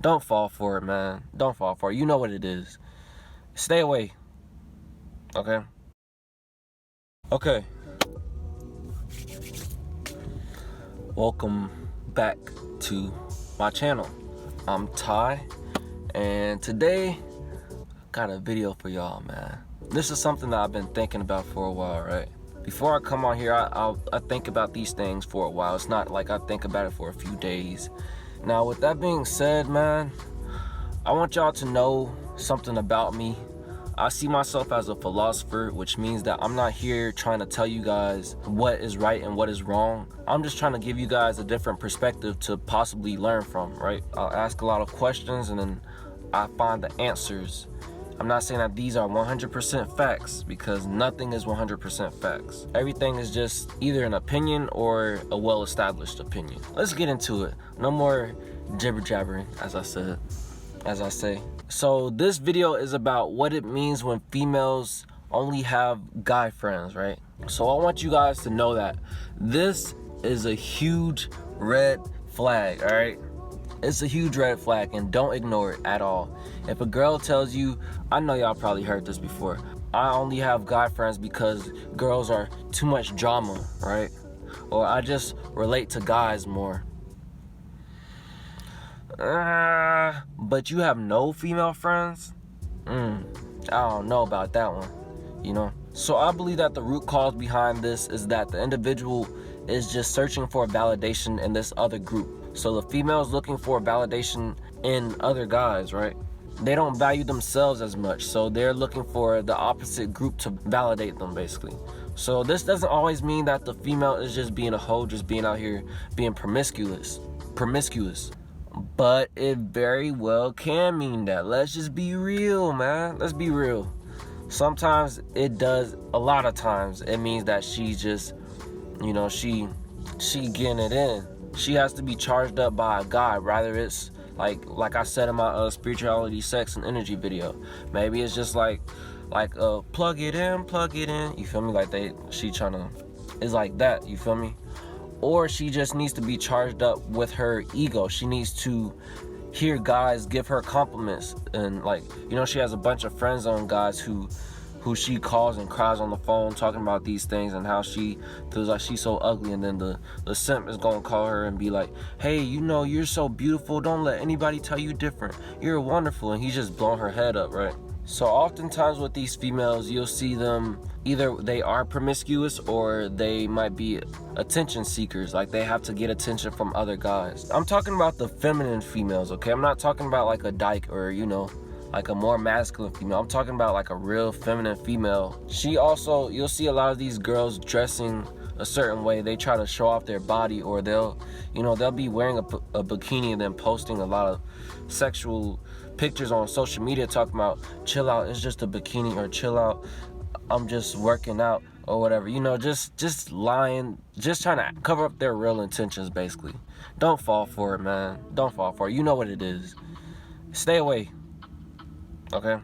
Don't fall for it, man. Don't fall for it. You know what it is. Stay away. Okay? Okay. Welcome back to my channel. I'm Ty, and today I got a video for y'all, man. This is something that I've been thinking about for a while, right? Before I come on here, I think about these things for a while. It's not like I think about it for a few days. Now, with that being said, man, I want y'all to know something about me. I see myself as a philosopher, which means that I'm not here trying to tell you guys what is right and what is wrong. I'm just trying to give you guys a different perspective to possibly learn from, right? I'll ask a lot of questions and then I find the answers. I'm not saying that these are 100% facts, because nothing is 100% facts. Everything is just either an opinion or a well-established opinion. Let's get into it. No more jibber jabbering, as I say. So this video is about what it means when females only have guy friends, right? So I want you guys to know that this is a huge red flag, all right? It's a huge red flag, and don't ignore it at all. If a girl tells you, I know y'all probably heard this before, I only have guy friends because girls are too much drama, right? Or I just relate to guys more. But you have no female friends? I don't know about that one, you know? So I believe that the root cause behind this is that the individual is just searching for validation in this other group. So the female is looking for validation in other guys, right? They don't value themselves as much, so they're looking for the opposite group to validate them, basically. So this doesn't always mean that the female is just being a hoe, just being out here being promiscuous. But it very well can mean that. Let's just be real, man. Let's be real. Sometimes it does, a lot of times it means that she's just, you know, she getting it in. She has to be charged up by a guy, rather it's like I said in my spirituality, sex, and energy video. Maybe it's just like plug it in, you feel me? Like it's like that, you feel me? Or she just needs to be charged up with her ego. She needs to hear guys give her compliments, and like, you know, she has a bunch of friends on guys who she calls and cries on the phone talking about these things and how she feels like she's so ugly, and then the simp is gonna call her and be like, hey, you know, you're so beautiful, don't let anybody tell you different, you're wonderful, and he's just blowing her head up, right? So oftentimes with these females, you'll see them, either they are promiscuous or they might be attention seekers, like they have to get attention from other guys. I'm talking about the feminine females, okay? I'm not talking about like a dyke or, you know, like a more masculine female. I'm talking about like a real feminine female. She also, you'll see a lot of these girls dressing a certain way. They try to show off their body, or they'll be wearing a bikini and then posting a lot of sexual pictures on social media talking about, chill out, it's just a bikini, or chill out, I'm just working out, or whatever, you know, just lying, just trying to cover up their real intentions, basically. Don't fall for it, man. Don't fall for it. You know what it is. Stay away. Okay?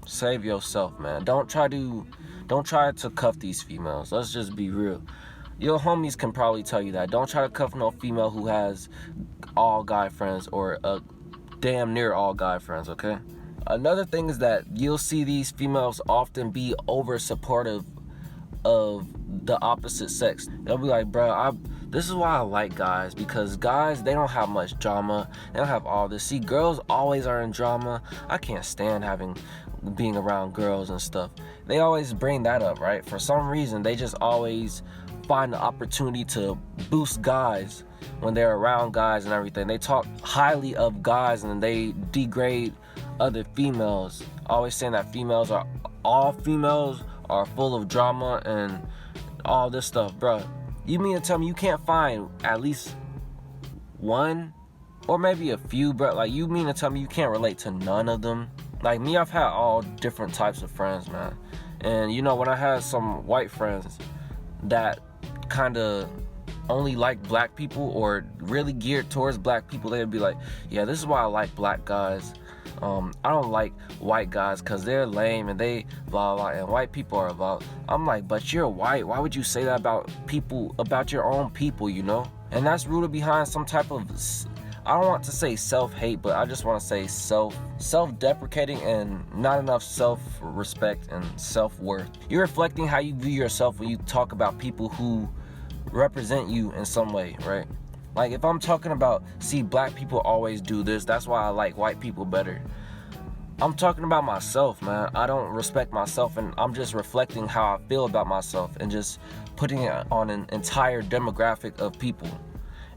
Save yourself, man. Don't try to cuff these females. Let's just be real. Your homies can probably tell you that. Don't try to cuff no female who has all guy friends, or damn near all guy friends, okay? Another thing is that you'll see these females often be over supportive of the opposite sex. They'll be like, bro, this is why I like guys, because guys, they don't have much drama, they don't have all this. See, girls always are in drama. I can't stand being around girls and stuff. They always bring that up, right? For some reason, they just always find the opportunity to boost guys when they're around guys and everything. They talk highly of guys and they degrade other females, always saying that all females are full of drama and all this stuff. Bro, you mean to tell me you can't find at least one or maybe a few, bro? Like, you mean to tell me you can't relate to none of them? Like me, I've had all different types of friends, man. And you know, when I had some white friends that kind of only like black people, or really geared towards black people, they'd be like, yeah, this is why I like black guys. I don't like white guys because they're lame and they blah blah, and white people are blah. I'm like, but you're white, why would you say that about your own people, you know? And that's rooted behind some type of I don't want to say self-hate, but I just want to say self-deprecating and not enough self-respect and self-worth. You're reflecting how you view yourself when you talk about people who represent you in some way, right? Like if I'm talking about, see, black people always do this, that's why I like white people better. I'm talking about myself, man. I don't respect myself, and I'm just reflecting how I feel about myself and just putting it on an entire demographic of people.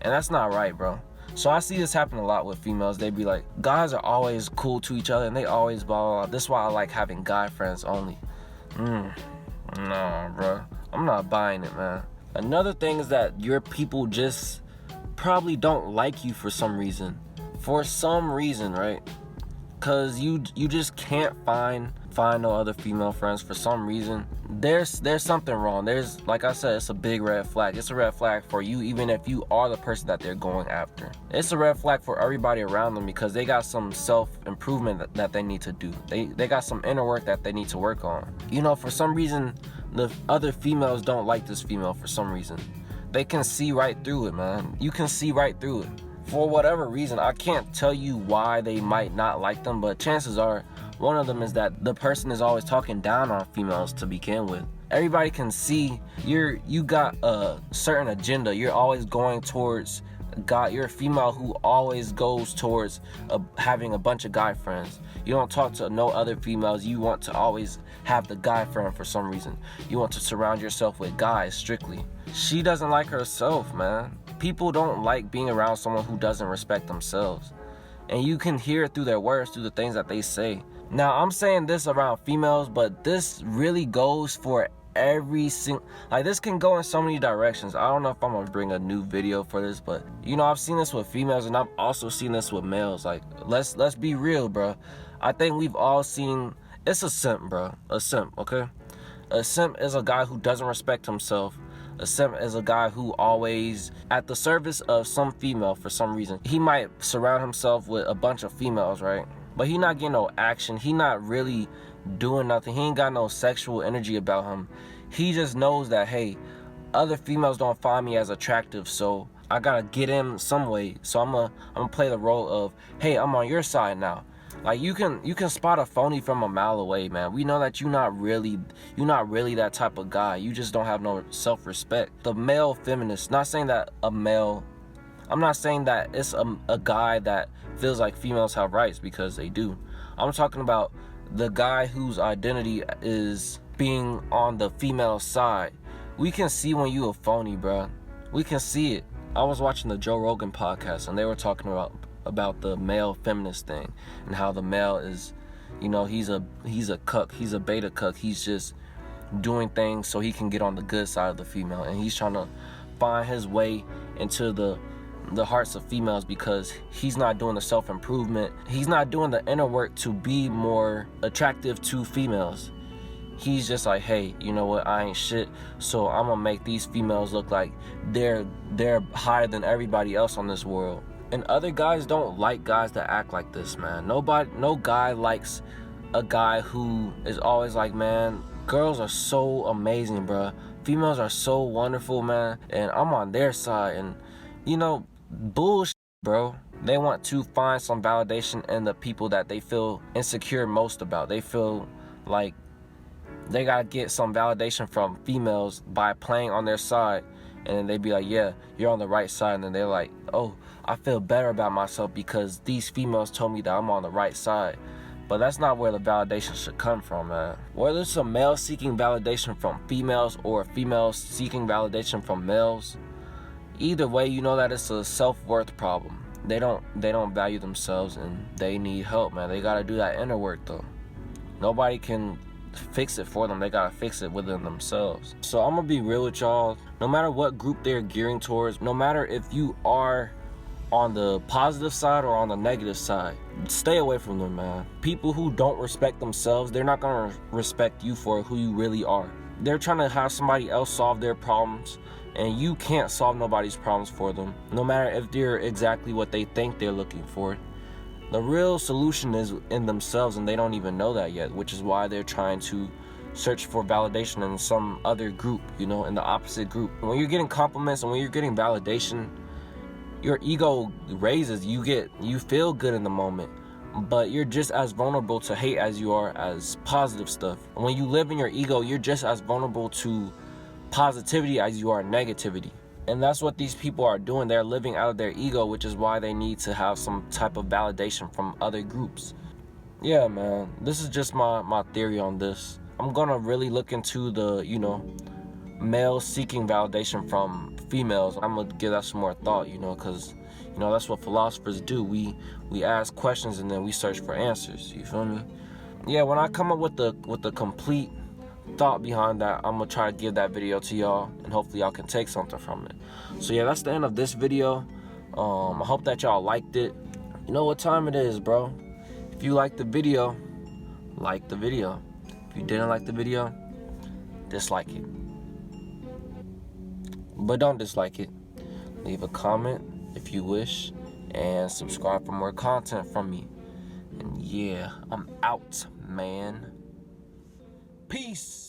And that's not right, bro. So I see this happen a lot with females. They be like, guys are always cool to each other and they always blah, blah, blah. This is why I like having guy friends only. Nah, bro. I'm not buying it, man. Another thing is that your people just probably don't like you for some reason. For some reason, right? Cause you just can't find no other female friends for some reason. There's something wrong. There's, like I said, it's a big red flag. It's a red flag for you, even if you are the person that they're going after. It's a red flag for everybody around them because they got some self-improvement that they need to do. They got some inner work that they need to work on. You know, for some reason, the other females don't like this female for some reason. They can see right through it, man. You can see right through it. For whatever reason, I can't tell you why they might not like them, but chances are one of them is that the person is always talking down on females to begin with. Everybody can see you got a certain agenda. You're always going towards God. You're a female who always goes towards having a bunch of guy friends. You don't talk to no other females. You want to always have the guy friend for some reason. You want to surround yourself with guys strictly. She doesn't like herself, man. People don't like being around someone who doesn't respect themselves. And you can hear it through their words, through the things that they say. Now, I'm saying this around females, but this really goes for every single, like, this can go in so many directions. I don't know if I'm gonna bring a new video for this, but you know, I've seen this with females and I've also seen this with males. Like, let's be real, bro. I think we've all seen, it's a simp, bro. A simp, okay? A simp is a guy who doesn't respect himself. A simp is a guy who always at the service of some female for some reason. He might surround himself with a bunch of females, right? But he not getting no action. He not really doing nothing. He ain't got no sexual energy about him. He just knows that, hey, other females don't find me as attractive, so I gotta get in some way. So I'm gonna play the role of, hey, I'm on your side now. Like, you can spot a phony from a mile away, man. We know that you're not really that type of guy. You just don't have no self-respect. The male feminist, not saying that a male, I'm not saying that it's a guy that feels like females have rights, because they do. I'm talking about the guy whose identity is being on the female side. We can see when you a phony, bro. We can see it. I was watching the Joe Rogan podcast and they were talking about the male feminist thing and how the male is, you know, he's a cuck, he's a beta cuck. He's just doing things so he can get on the good side of the female, and he's trying to find his way into the hearts of females because he's not doing the self-improvement. He's not doing the inner work to be more attractive to females. He's just like, hey, you know what, I ain't shit, so I'm gonna make these females look like they're higher than everybody else on this world. And other guys don't like guys that act like this, man. No guy likes a guy who is always like, man, girls are so amazing, bro. Females are so wonderful, man, and I'm on their side. And, you know, bullshit, bro. They want to find some validation in the people that they feel insecure most about. They feel like they gotta get some validation from females by playing on their side. And then they be like, yeah, you're on the right side. And then they're like, oh, I feel better about myself because these females told me that I'm on the right side. But that's not where the validation should come from, man. Whether it's a male seeking validation from females or females seeking validation from males, either way, you know that it's a self-worth problem. They don't value themselves and they need help, man. They gotta do that inner work, though. Nobody can fix it for them. They gotta fix it within themselves. So I'm gonna be real with y'all. No matter what group they're gearing towards, no matter if you are on the positive side or on the negative side, stay away from them, man. People who don't respect themselves, they're not gonna respect you for who you really are. They're trying to have somebody else solve their problems, and you can't solve nobody's problems for them, no matter if they're exactly what they think they're looking for. The real solution is in themselves, and they don't even know that yet, which is why they're trying to search for validation in some other group, you know, in the opposite group. When you're getting compliments and when you're getting validation, your ego raises. You feel good in the moment, but you're just as vulnerable to hate as you are as positive stuff. When you live in your ego, you're just as vulnerable to positivity as you are negativity. And that's what these people are doing. They're living out of their ego, which is why they need to have some type of validation from other groups. Yeah, man, this is just my theory on this. I'm gonna really look into the, male seeking validation from females. I'm gonna give that some more thought, because, that's what philosophers do. We ask questions and then we search for answers. You feel me? Yeah, when I come up with the complete thought behind that, I'm gonna try to give that video to y'all, and hopefully y'all can take something from it. So yeah, that's the end of this video. I hope that y'all liked it. You know what time it is, bro. If you liked the video, like the video. If you didn't like the video, dislike it. But don't dislike it. Leave a comment if you wish, and subscribe for more content from me. And yeah, I'm out, man. Peace.